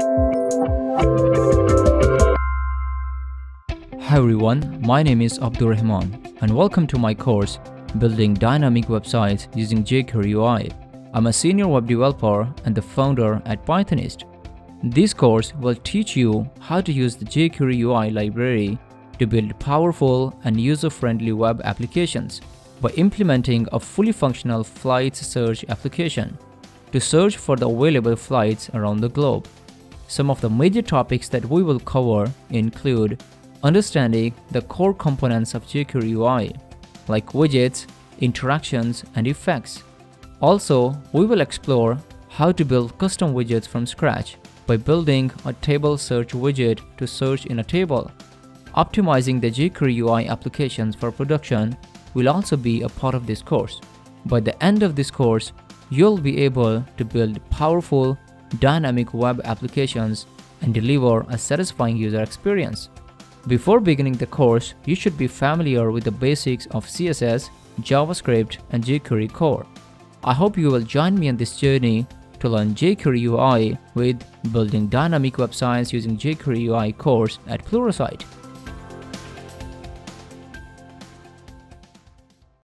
Hi everyone, my name is Abdurrahman and welcome to my course Building Dynamic Websites using jQuery UI. I'm a senior web developer and the founder at Pythonist. This course will teach you how to use the jQuery UI library to build powerful and user-friendly web applications by implementing a fully functional flights search application to search for the available flights around the globe. Some of the major topics that we will cover include understanding the core components of jQuery UI, like widgets, interactions, and effects. Also, we will explore how to build custom widgets from scratch by building a table search widget to search in a table. Optimizing the jQuery UI applications for production will also be a part of this course. By the end of this course, you'll be able to build powerful, dynamic web applications and deliver a satisfying user experience. Before beginning the course, you should be familiar with the basics of CSS, JavaScript, and jQuery core. I hope you will join me on this journey to learn jQuery UI with Building Dynamic Websites using jQuery UI course at Pluralsight.